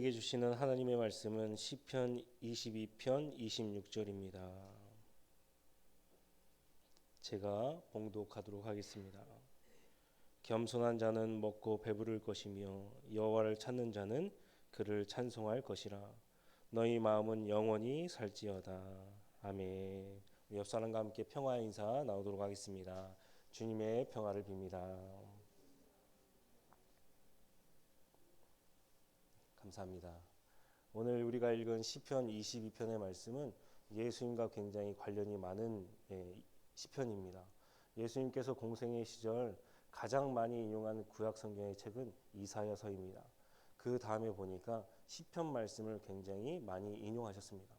우리에게 주시는 하나님의 말씀은 시편 22편 26절입니다. 제가 봉독하도록 하겠습니다. 겸손한 자는 먹고 배부를 것이며 여호와를 찾는 자는 그를 찬송할 것이라. 너희 마음은 영원히 살지어다. 아멘. 우리 옆 사람과 함께 평화의 인사 나오도록 하겠습니다. 주님의 평화를 빕니다. 감사합니다. 오늘 우리가 읽은 시편 22편의 말씀은 예수님과 굉장히 관련이 많은 시편입니다. 예수님께서 공생의 시절 가장 많이 인용한 구약 성경의 책은 이사야서입니다. 그 다음에 보니까 시편 말씀을 굉장히 많이 인용하셨습니다.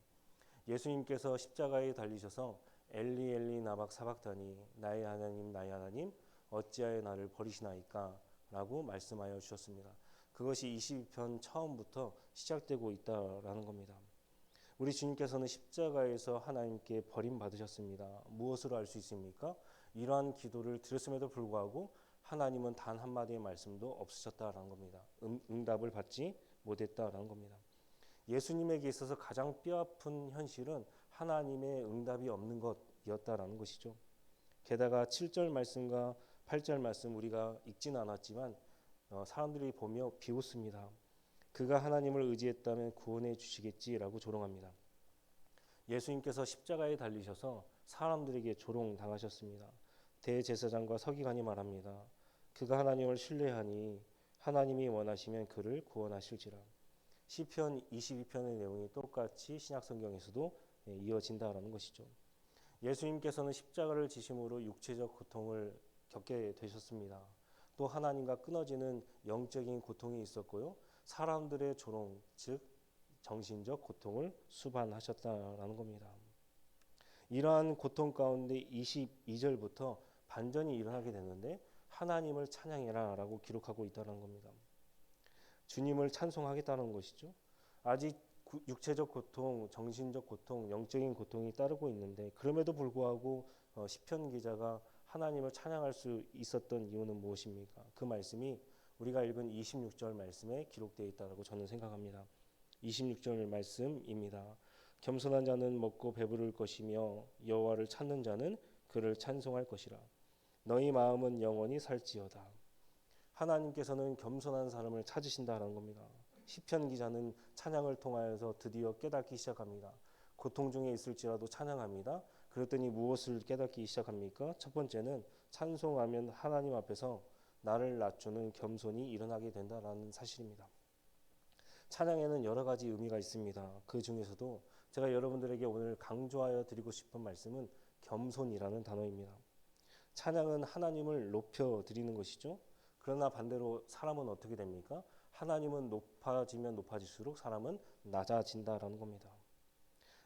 예수님께서 십자가에 달리셔서 엘리 엘리 나박 사박다니 나의 하나님 어찌하여 나를 버리시나이까 라고 말씀하여 주셨습니다. 그것이 22편 처음부터 시작되고 있다라는 겁니다. 우리 주님께서는 십자가에서 하나님께 버림받으셨습니다. 무엇으로 알 수 있습니까? 이러한 기도를 드렸음에도 불구하고 하나님은 단 한마디의 말씀도 없으셨다라는 겁니다. 응답을 받지 못했다라는 겁니다. 예수님에게 있어서 가장 뼈아픈 현실은 하나님의 응답이 없는 것이었다라는 것이죠. 게다가 7절 말씀과 8절 말씀 우리가 읽지는 않았지만 사람들이 보며 비웃습니다. 그가 하나님을 의지했다면 구원해 주시겠지라고 조롱합니다. 예수님께서 십자가에 달리셔서 사람들에게 조롱당하셨습니다. 대제사장과 서기관이 말합니다. 그가 하나님을 신뢰하니 하나님이 원하시면 그를 구원하실지라. 시편 22편의 내용이 똑같이 신약성경에서도 이어진다라는 것이죠. 예수님께서는 십자가를 지심으로 육체적 고통을 겪게 되셨습니다. 또 하나님과 끊어지는 영적인 고통이 있었고요. 사람들의 조롱, 즉 정신적 고통을 수반하셨다라는 겁니다. 이러한 고통 가운데 22절부터 반전이 일어나게 되는데 하나님을 찬양해라 라고 기록하고 있다는 겁니다. 주님을 찬송하겠다는 것이죠. 아직 육체적 고통, 정신적 고통, 영적인 고통이 따르고 있는데 그럼에도 불구하고 시편 기자가 하나님을 찬양할 수 있었던 이유는 무엇입니까? 그 말씀이 우리가 읽은 26절 말씀에 기록되어 있다고 저는 생각합니다. 26절 말씀입니다. 겸손한 자는 먹고 배부를 것이며 여호와를 찾는 자는 그를 찬송할 것이라. 너희 마음은 영원히 살지어다. 하나님께서는 겸손한 사람을 찾으신다는 겁니다. 시편 기자는 찬양을 통하여서 드디어 깨닫기 시작합니다. 고통 중에 있을지라도 찬양합니다. 그랬더니 무엇을 깨닫기 시작합니까? 첫 번째는 찬송하면 하나님 앞에서 나를 낮추는 겸손이 일어나게 된다는 사실입니다. 찬양에는 여러 가지 의미가 있습니다. 그 중에서도 제가 여러분들에게 오늘 강조하여 드리고 싶은 말씀은 겸손이라는 단어입니다. 찬양은 하나님을 높여드리는 것이죠. 그러나 반대로 사람은 어떻게 됩니까? 하나님은 높아지면 높아질수록 사람은 낮아진다라는 겁니다.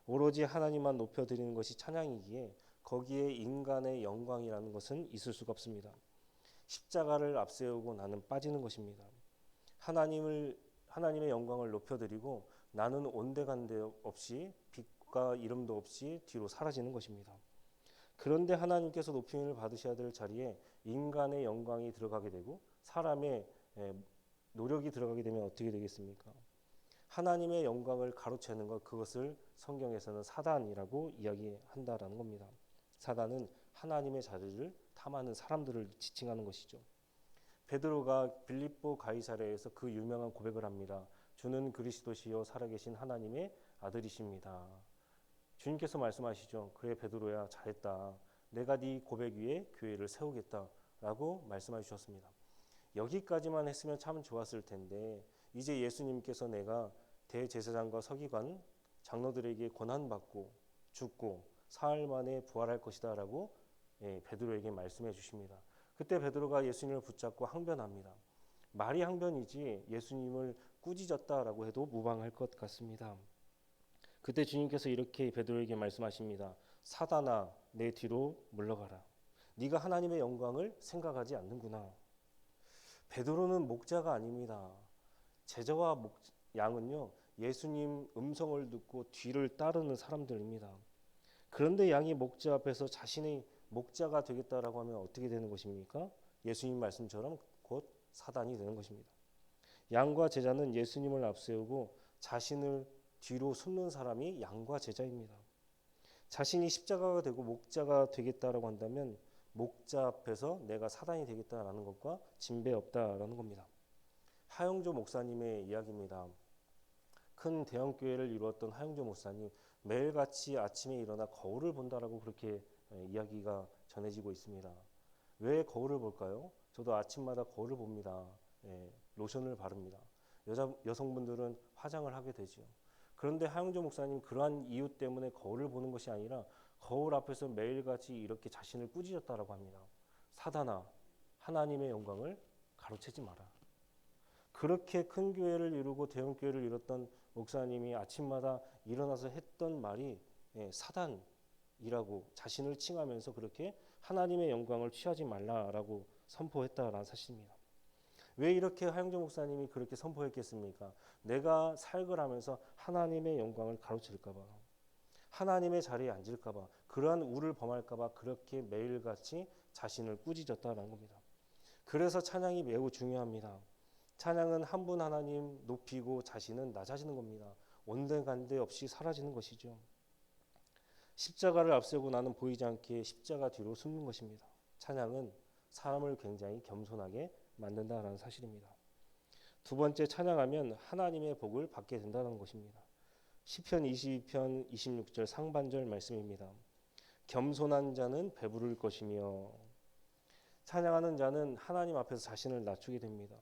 오로지 하나님만 높여드리는 것이 찬양이기에 거기에 인간의 영광이라는 것은 있을 수가 없습니다. 십자가를 앞세우고 나는 빠지는 것입니다. 하나님의 영광을 높여드리고 나는 온데간데 없이 빛과 이름도 없이 뒤로 사라지는 것입니다. 그런데 하나님께서 높임을 받으셔야 될 자리에 인간의 영광이 들어가게 되고 사람의 노력이 들어가게 되면 어떻게 되겠습니까? 하나님의 영광을 가로채는 것, 그것을 성경에서는 사단이라고 이야기한다라는 겁니다. 사단은 하나님의 자리를 탐하는 사람들을 지칭하는 것이죠. 베드로가 빌립보 가이사랴에서 그 유명한 고백을 합니다. 주는 그리스도시요 살아계신 하나님의 아들이십니다. 주님께서 말씀하시죠. 그래 베드로야 잘했다. 내가 네 고백 위에 교회를 세우겠다 라고 말씀해 주셨습니다. 여기까지만 했으면 참 좋았을 텐데 이제 예수님께서 내가 대제사장과 서기관 장로들에게 고난받고 죽고 사흘 만에 부활할 것이다 라고 베드로에게 말씀해 주십니다. 그때 베드로가 예수님을 붙잡고 항변합니다. 말이 항변이지 예수님을 꾸짖었다라고 해도 무방할 것 같습니다. 그때 주님께서 이렇게 베드로에게 말씀하십니다. 사단아 내 뒤로 물러가라. 네가 하나님의 영광을 생각하지 않는구나. 베드로는 목자가 아닙니다. 제자와 양은요 예수님 음성을 듣고 뒤를 따르는 사람들입니다. 그런데 양이 목자 앞에서 자신의 목자가 되겠다라고 하면 어떻게 되는 것입니까? 예수님 말씀처럼 곧 사단이 되는 것입니다. 양과 제자는 예수님을 앞세우고 자신을 뒤로 숨는 사람이 양과 제자입니다. 자신이 십자가가 되고 목자가 되겠다라고 한다면 목자 앞에서 내가 사단이 되겠다라는 것과 진배 없다라는 겁니다. 하영조 목사님의 이야기입니다. 큰 대형 교회를 이루었던 하영조 목사님, 매일같이 아침에 일어나 거울을 본다라고 그렇게 이야기가 전해지고 있습니다. 왜 거울을 볼까요? 저도 아침마다 거울을 봅니다. 로션을 바릅니다. 여성분들은 화장을 하게 되죠. 그런데 하영조 목사님, 그러한 이유 때문에 거울을 보는 것이 아니라 거울 앞에서 매일같이 이렇게 자신을 꾸짖었다라고 합니다. 사단아, 하나님의 영광을 가로채지 마라. 그렇게 큰 교회를 이루고 대형 교회를 이뤘던 목사님이 아침마다 일어나서 했던 말이 사단이라고 자신을 칭하면서 그렇게 하나님의 영광을 취하지 말라라고 선포했다라는 사실입니다. 왜 이렇게 하영조 목사님이 그렇게 선포했겠습니까? 내가 사역을 하면서 하나님의 영광을 가로챌까 봐, 하나님의 자리에 앉을까 봐, 그러한 우를 범할까 봐 그렇게 매일같이 자신을 꾸짖었다라는 겁니다. 그래서 찬양이 매우 중요합니다. 찬양은 한 분 하나님 높이고 자신은 낮아지는 겁니다. 온데간데 없이 사라지는 것이죠. 십자가를 앞세우고 나는 보이지 않게 십자가 뒤로 숨는 것입니다. 찬양은 사람을 굉장히 겸손하게 만든다라는 사실입니다. 두 번째, 찬양하면 하나님의 복을 받게 된다는 것입니다. 시편 22편 26절 상반절 말씀입니다. 겸손한 자는 배부를 것이며, 찬양하는 자는 하나님 앞에서 자신을 낮추게 됩니다.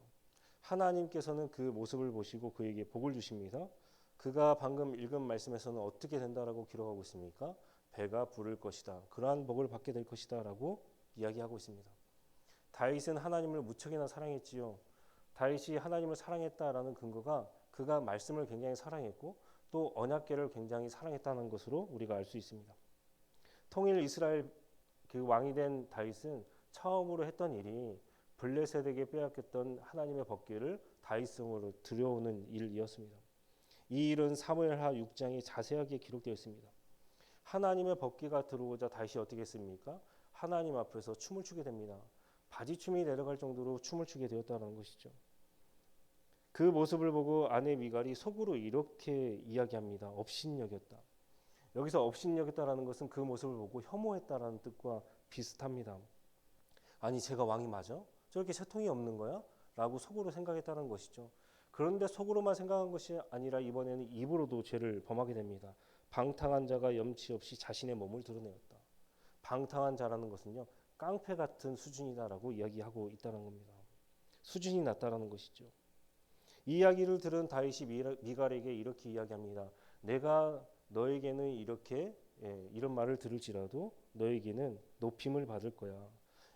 하나님께서는 그 모습을 보시고 그에게 복을 주십니다. 그가 방금 읽은 말씀에서는 어떻게 된다라고 기록하고 있습니까? 배가 부를 것이다. 그러한 복을 받게 될 것이다 라고 이야기하고 있습니다. 다윗은 하나님을 무척이나 사랑했지요. 다윗이 하나님을 사랑했다라는 근거가 그가 말씀을 굉장히 사랑했고 또 언약궤를 굉장히 사랑했다는 것으로 우리가 알 수 있습니다. 통일 이스라엘 그 왕이 된 다윗은 처음으로 했던 일이 블레셋에게 빼앗겼던 하나님의 법궤를 다윗성으로 들여오는 일이었습니다. 이 일은 사무엘하 6장에 자세하게 기록되어 있습니다. 하나님의 법궤가 들어오자 다윗이 어떻게 했습니까? 하나님 앞에서 춤을 추게 됩니다. 바지춤이 내려갈 정도로 춤을 추게 되었다는 것이죠. 그 모습을 보고 아내 미갈이 속으로 이렇게 이야기합니다. 업신여겼다. 여기서 업신여겼다라는 것은 그 모습을 보고 혐오했다라는 뜻과 비슷합니다. 아니, 제가 왕이 맞아? 저렇게 채통이 없는 거야? 라고 속으로 생각했다는 것이죠. 그런데 속으로만 생각한 것이 아니라 이번에는 입으로도 죄를 범하게 됩니다. 방탕한 자가 염치 없이 자신의 몸을 드러내었다. 방탕한 자라는 것은요, 깡패 같은 수준이다라고 이야기하고 있다는 겁니다. 수준이 낮다라는 것이죠. 이 이야기를 들은 다윗이 미갈에게 이렇게 이야기합니다. 내가 너에게는 이렇게 이런 말을 들을지라도 너에게는 높임을 받을 거야.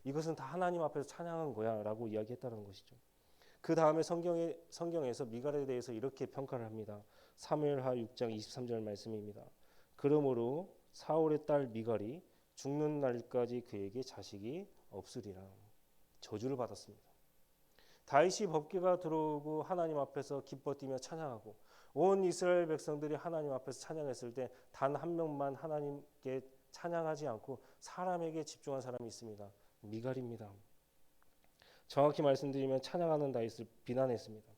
이것은 다 하나님 앞에서 찬양한 거야 라고 이야기했다는 것이죠. 그 다음에 성경에서 미갈에 대해서 이렇게 평가를 합니다. 사무엘하 6장 23절 말씀입니다. 그러므로 사울의 딸 미갈이 죽는 날까지 그에게 자식이 없으리라. 저주를 받았습니다. 다윗이 법궤가 들어오고 하나님 앞에서 기뻐 뛰며 찬양하고 온 이스라엘 백성들이 하나님 앞에서 찬양했을 때 단 한 명만 하나님께 찬양하지 않고 사람에게 집중한 사람이 있습니다. 미갈입니다. 정확히 말씀드리면 찬양하는 다윗을 비난했습니다.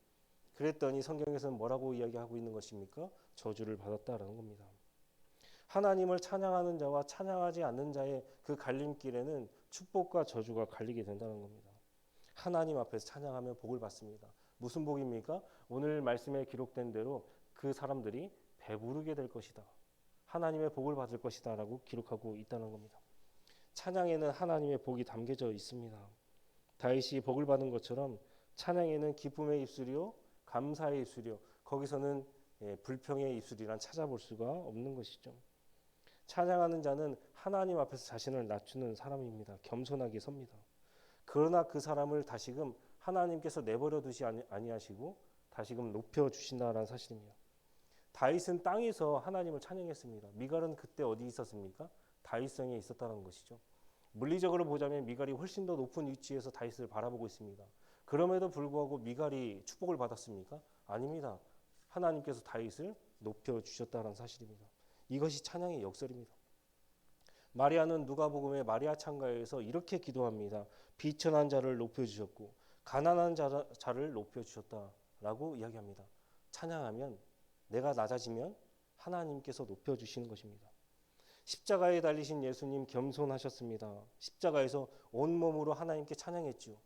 그랬더니 성경에서는 뭐라고 이야기하고 있는 것입니까? 저주를 받았다라는 겁니다. 하나님을 찬양하는 자와 찬양하지 않는 자의 그 갈림길에는 축복과 저주가 갈리게 된다는 겁니다. 하나님 앞에서 찬양하면 복을 받습니다. 무슨 복입니까? 오늘 말씀에 기록된 대로 그 사람들이 배부르게 될 것이다. 하나님의 복을 받을 것이다 라고 기록하고 있다는 겁니다. 찬양에는 하나님의 복이 담겨져 있습니다. 다윗이 복을 받은 것처럼 찬양에는 기쁨의 입술이요 감사의 입술이요 거기서는 불평의 입술이란 찾아볼 수가 없는 것이죠. 찬양하는 자는 하나님 앞에서 자신을 낮추는 사람입니다. 겸손하게 섭니다. 그러나 그 사람을 다시금 하나님께서 내버려 두지 아니하시고 다시금 높여주신다는 사실입니다. 다윗은 땅에서 하나님을 찬양했습니다. 미갈은 그때 어디 있었습니까? 다윗성에 있었다는 것이죠. 물리적으로 보자면 미갈이 훨씬 더 높은 위치에서 다윗을 바라보고 있습니다. 그럼에도 불구하고 미갈이 축복을 받았습니까? 아닙니다. 하나님께서 다윗을 높여주셨다는 사실입니다. 이것이 찬양의 역설입니다. 마리아는 누가복음의 마리아 창가에서 이렇게 기도합니다. 비천한 자를 높여주셨고 가난한 자를 높여주셨다. 라고 이야기합니다. 찬양하면, 내가 낮아지면 하나님께서 높여주시는 것입니다. 십자가에 달리신 예수님 겸손하셨습니다. 십자가에서 온몸으로 하나님께 찬양했죠.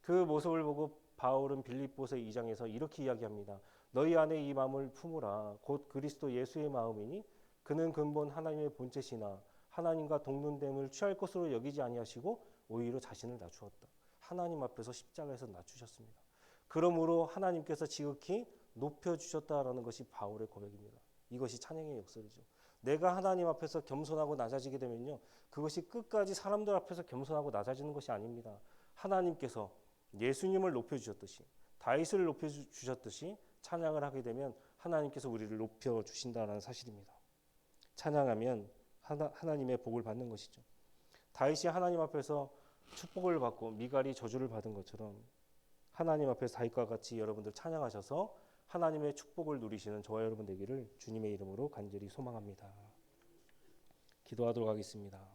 그 모습을 보고 바울은 빌립보서 2장에서 이렇게 이야기합니다. 너희 안에 이 마음을 품으라. 곧 그리스도 예수의 마음이니 그는 근본 하나님의 본체시나 하나님과 동등됨을 취할 것으로 여기지 아니하시고 오히려 자신을 낮추었다. 하나님 앞에서 십자가에서 낮추셨습니다. 그러므로 하나님께서 지극히 높여주셨다라는 것이 바울의 고백입니다. 이것이 찬양의 역설이죠. 내가 하나님 앞에서 겸손하고 낮아지게 되면요, 그것이 끝까지 사람들 앞에서 겸손하고 낮아지는 것이 아닙니다. 하나님께서 예수님을 높여주셨듯이, 다윗을 높여주셨듯이 찬양을 하게 되면 하나님께서 우리를 높여주신다는 사실입니다. 찬양하면 하나님의 복을 받는 것이죠. 다윗이 하나님 앞에서 축복을 받고 미갈이 저주를 받은 것처럼 하나님 앞에서 다윗과 같이 여러분들 찬양하셔서 하나님의 축복을 누리시는 저와 여러분 되기를 주님의 이름으로 간절히 소망합니다. 기도하도록 하겠습니다.